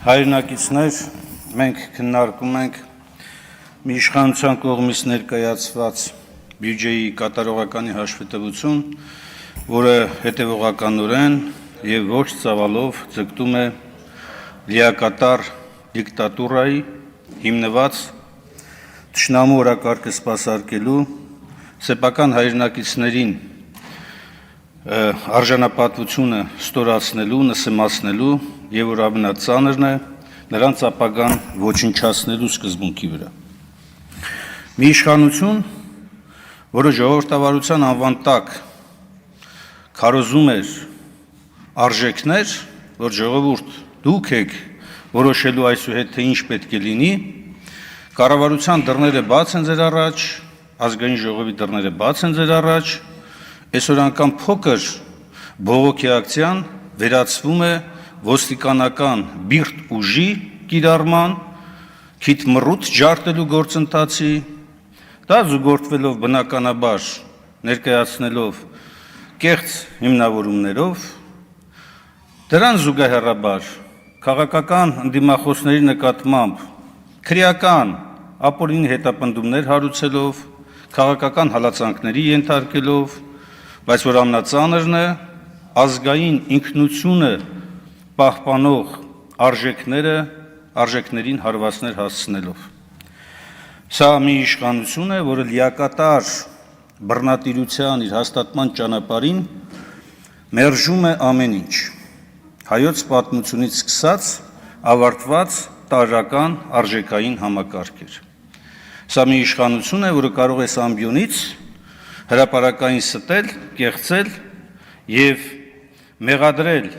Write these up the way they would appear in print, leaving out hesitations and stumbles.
Հայրենակիցներ, մենք քննարկում ենք մի իշխանության կողմից ներկայացված բյուջեի կատարողականի հաշվետվություն, որը հետևողականորեն եւ ոչ ծավալով ձգտում է լիակատար դիկտատուրայի հիմնված թշնամու օրակարգը սպասարկելու, սեփական հայրենակիցներին արժանապատվությունը ստորացնելու, նսեմացնելու եւ որ ամենածանրն է նրանց ապագան ոչնչացնելու սկզբունքի վրա։ Մի իշխանություն, որը ժողովրդավարության անվան տակ քարոզում էր արժեքներ, որ ժողովուրդ դուք եք որոշելու այսուհետ թե ինչ պետք է լինի, կառավարության դռները բաց են ձեր առաջ, ազգային ժողովի դռները բաց են ձեր առաջ, այսօր անգամ փոքր բողոքի ակցիան վերածվում է ոստիկանական բիրտ ուժի կիրառման, քիթ մռութ ջարդելու գործընթացի, դա զուգորդվելով բնականաբար ներկայացնելով կեղծ հիմնավորումներով, դրան զուգահեռաբար քաղաքական ընդդիմախոսների նկատմամբ քրեական ապօրինի հետապնդումներ հարուցելով, քաղաքական հալածանքների ենթարկելով, բայց որ ամենածանրն է ազգային ինքնությունը պահպանող արժեքներին հարվածներ հասցնելով։ Սա մի իշխանություն է, որը լիակատար բռնատիրության իր հաստատման ճանապարհին մերժում է ամեն ինչ, հայոց պատմությունից սկսած ավարտված տարրական արժեքային համակարգեր։ Սա մի իշխանություն է, որը կարող է ամբյոնից հրապարակային ստել, կեղծել եւ մեղադրել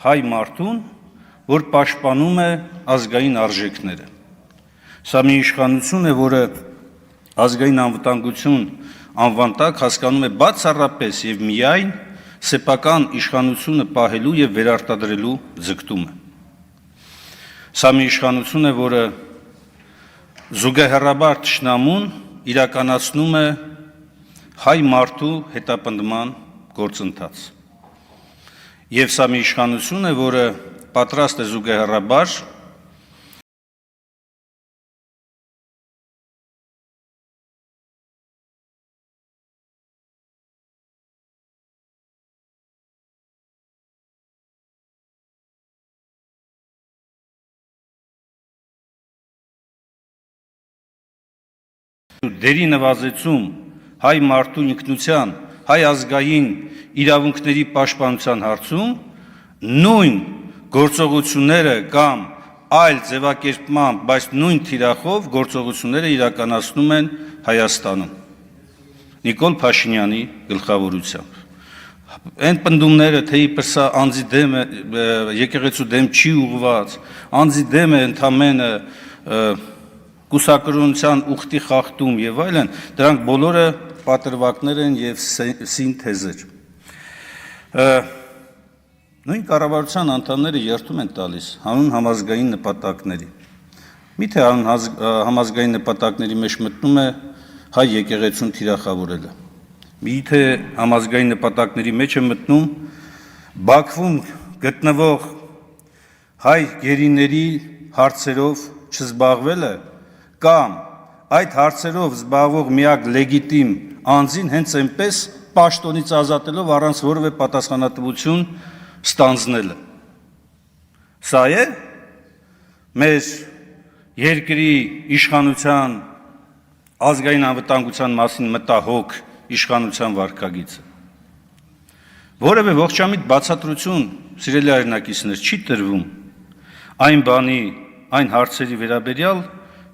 հայ մարդուն, որ պաշտպանում է ազգային արժեքները։ Սա մի իշխանություն է, որը ազգային անվտանգություն անվան տակ հասկանում է բացառապես եւ միայն սեփական իշխանությունը պահելու եւ վերարտադրելու ձգտումը։ Սա մի իշխանություն է, որը զուգահեռաբար թշնամուն իրականացնում է հայ մարդու հետապնդման գործընթաց։ Եվ սա մի իշխանություն է, որը պատրաստ է զուգահեռաբար դերի նվազեցում հայ մարդու ինքնության, հայ ազգային իրավունքների պաշտպանության հարցում նույն գործողությունները կամ այլ ձևակերպմամբ, բայց նույն թիրախով գործողությունները իրականացնում են Հայաստանում Նիկոլ Փաշինյանի գլխավորությամբ։ Այն պնդումները, թե իբր սա անձի դեմ է, եկեղեցու դեմ չի ուղղված, անձի դեմ է ընդամենը կուսակրոնության ուխտի խախտում եւ այլն, դրանք բոլորը պատրվակներ են եւ սինթեզեր։ Նույն կառավարության անդամները երթում են տալիս հանուն համազգային նպատակների։ Միթե համազգային նպատակների մեջ մտնում է հայ եկեղեցուն թիրախավորելը։ Միթե համազգային նպատակների մեջ է մտնում Բաքվում գտնվող հայ գերիների հարցերով չզբաղվելը կամ այդ հարցերով զբաղվող միակ լեգիտիմ անձին հենց այնպես պաշտոնից ազատելով առանց որևէ պատասխանատվություն ստանձնելը։ Սա է մեր երկրի իշխանության ազգային անվտանգության մասին մտահոգ իշխանության վարքագիծը։ Որևէ ողջամիտ բացատրություն, սիրելի հայրենակիցներ, չի տրվում այն հարցերի վերաբերյալ,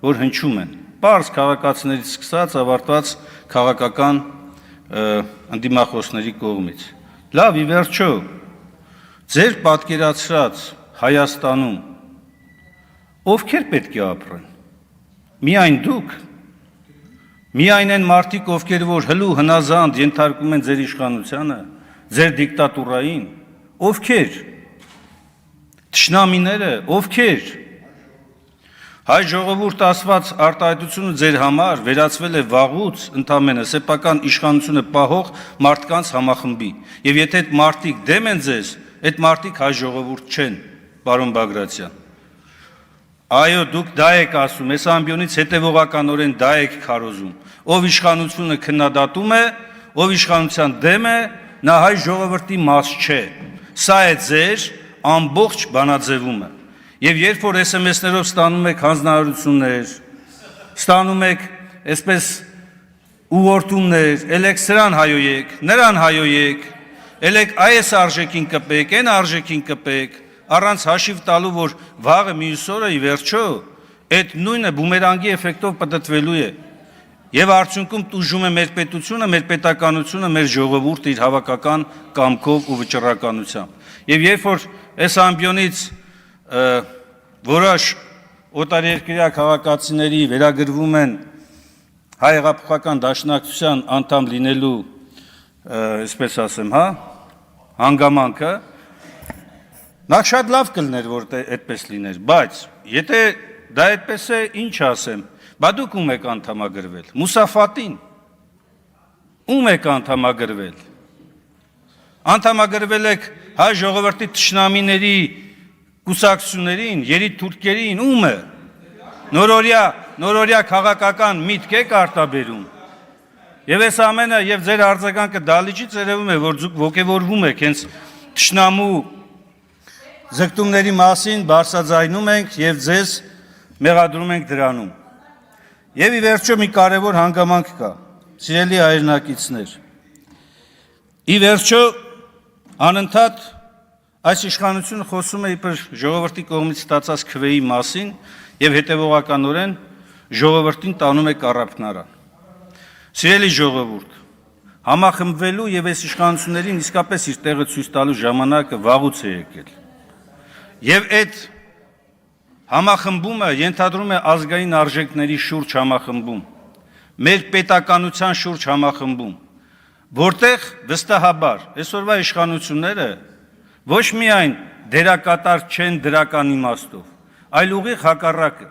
որ հնչում են պարզ քաղաքացիներից սկսած ավարտված քաղաքական ընդդիմախոսների կողմից։ Լավ, ի վերջո, ձեր պատկերացրած Հայաստանում ովքեր պետք է ապրեն։ Միայն դուք, միայն այն մարդիկ, ովքեր որ հլու հնազանդ ենթարկում են ձեր իշխանությանը, ձեր դիկտատուրային, ովքեր, թշնամիները, ովքեր։ Հայ ժողովուրդ ասված արտահայտությունը ձեր համար վերածվել է վաղուց ընդամենը սեփական իշխանությունը պահող մարդկանց համախմբի։ Եվ եթե այդ մարդիկ դեմ են ձեզ, այդ մարդիկ հայ ժողովուրդ չեն, պարոն Բագրատյան։ Այո, դուք դա եք ասում, այս ամբիոնից հետևողականորեն դա եք քարոզում։ Ով իշխանությունը քննադատում է, ով իշխանության դեմ է, նա հայ ժողովրդի մաս չէ։ Սա է ձեր ամբողջ բանաձևումը։ Եվ երբ որ SMS-ներով ստանում եք հանձնարարություններ, ստանում եք այսպես ուղղորդումներ, ելեք սրան հայոյեք, նրան հայոյեք, ելեք այս արժեքին կպեք, այն արժեքին կպեք, առանց հաշիվ տալու, որ վաղը մյուս օրը ի վերջո այդ նույնը բումերանգի էֆեկտով պտտվելու է եւ արդյունքում տուժում է մեր պետությունը, մեր պետականությունը, մեր ժողովուրդը իր հավաքական կամքով ու վճռականությամբ։ Եվ երբ որ այս ամբիոնից որոշ օտարերկրյա քաղաքացիների վերագրվում են հայ հեղափոխական դաշնակցության անդամ լինելու, այսպես ասեմ, հանգամանքը, նա շատ լավ կլներ, որ այդպես լիներ, բայց եթե դա այդպես է, ինչ ասեմ, բա դուք ում եք անդամագրվել, Մուսաֆատին, ում եք անդամագրվել, անդամագրվել եք հայ ժողովրդի թշնամիների կուսակցություններին, երիտթուրքերին, ում է, նորորյա քաղաքական միտք եք արտաբերում, եւ այս ամենը եւ ձեր արձագանքը դալիճից երևում է, որ դուք ոգևորվում եք հենց թշնամու ձգտումների մասին բարձրաձայնում ենք եւ ձեզ մեղադրում ենք դրանում։ Եվ ի վերջո մի կարևոր հանգամանք կա, սիրելի հայրենակիցներ։ Ի վերջո անընդհատ այս իշխանությունը խոսում է իբր ժողովրդի կողմից ստացած քվեի մասին եւ հետեւողականորեն ժողովրդին տանում է կառափնարան։ Սիրելի ժողովուրդ, համախմբվելու եւ այս իշխանություններին իսկապես իր տեղը ցույց տալու ժամանակը վաղուց է եկել։ Եվ այդ համախմբումը ենթադրում է ազգային արժեքների շուրջ համախմբում, մեր պետականության շուրջ համախմբում, որտեղ վստահաբար այսօրվա իշխանությունները ոչ միայն դերակատար չեն դրական իմաստով, այլ ուղիղ հակառակը,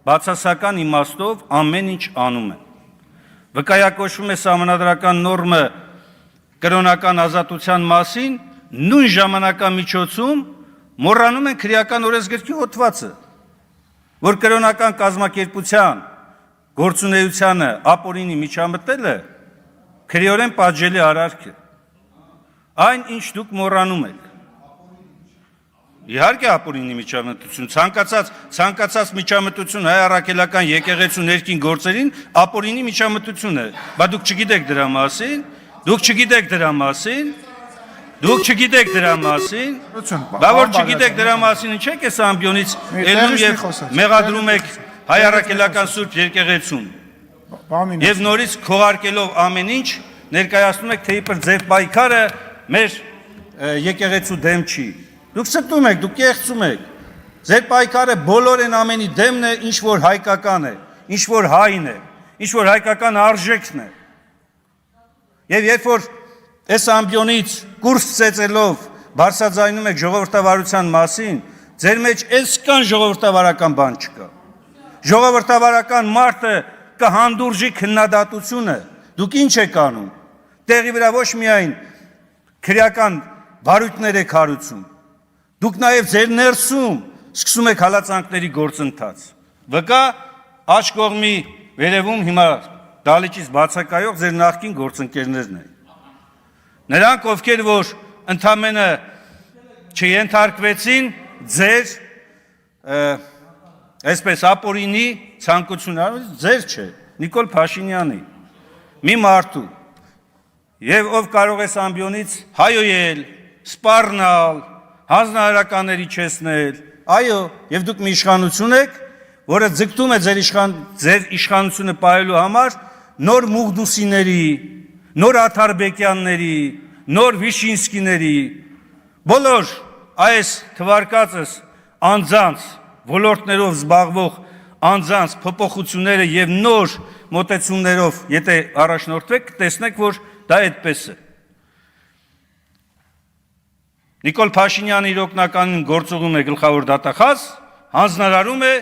բացասական իմաստով ամեն ինչ անում են։ Վկայակոչվում է սահմանադրական նորմը կրոնական ազատության մասին, նույն ժամանակամիջոցում մոռանում են քրեական օրենսգրքի հոդվածը, որ կրոնական կազմակերպության գործունեությանը ապօրինի միջամտելը քրեորեն պատժելի արարք է։ Այն ինչ դուք մոռանում եք։ Իհարկե ապօրինի միջամտություն, ցանկացած միջամտություն հայ առաքելական եկեղեցու ներքին գործերին ապօրինի միջամտություն է։ Բա դուք չգիտեք դրա մասին, Դուք չգիտեք դրա մասին, բա որ չգիտեք դրա մասին, ինչ եք այս ամբիոնից ելնում եւ մեղադրում եք հայ առաքելական Սուրբ եկեղեցուն։ Եվ նորից քողարկելով ամեն ինչ ներկայացնում եք, թե իբր ձեր պայքարը մեր եկեղեցու դեմ չի։ Դուք ստում եք, դուք կեղծում եք։ Ձեր պայքարը բոլորեն ամենի դեմն է, ինչ որ հայկական է, ինչ որ հայն է, ինչ որ հայկական արժեքն է։ Եվ երբ որ այս ամբիոնից կուրս ծեծելով բարձրաձայնում եք ժողովրդավարության մասին, ձեր մեջ այսքան ժողովրդավարական բան չկա։ Ժողովրդավարական մարդը կհանդուրժի քննադատությունը, դուք ինչ եք անում։ Տեղի վրա ոչ միայն քրեական բարույթներ եք հարուցում, դուք նաև ձեր ներսում սկսում եք հալածանքների գործընթաց։ Վկա աջ կողմի վերևում հիմա դալիճից բացակայող ձեր նախկին գործընկերներն են։ Նրանք, ովքեր որ ընդամենը չենթարկվեցին ձեր այսպես ապօրինի ցանկությունները, ձեր չէ, Նիկոլ Փաշինյանի, մի մարդու, եւ ով կարող է ամբիոնից հայոյել, սպառնալ, հանձնարարականների չեսնել, այո, եւ դուք մի իշխանություն եք, որը ձգտում է ձեր իշխանությունը պահելու համար նոր Մուղդուսիների, նոր Աթարբեկյանների, նոր Վիշինսկիների, բոլոր այս թվարկածս անձանց, ոլորտներով զբաղվող անձանց փոփոխությունները եւ նոր մոտեցումներով, եթե առաջնորդվեք, կտեսնեք, որ դա այդպես է։ Նիկոլ Փաշինյանը իր օգնականին գործողում է գլխավոր դատախազ, հանձնարարում է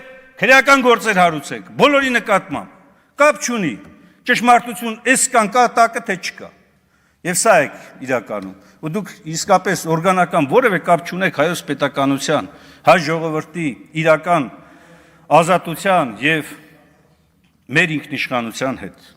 քրեական գործեր հարուցեք, բոլորի նկատմամբ, կապ չունի, ճշմարտություն այսքան կա տակը թե չկա։ Եվ սա եք իրականում, ու դուք իսկապես օրգանական որևէ կապ չունեք հայոց պետականության, հայ ժողովրդի իրական ազատության եւ մեր ինքնիշխանության հետ։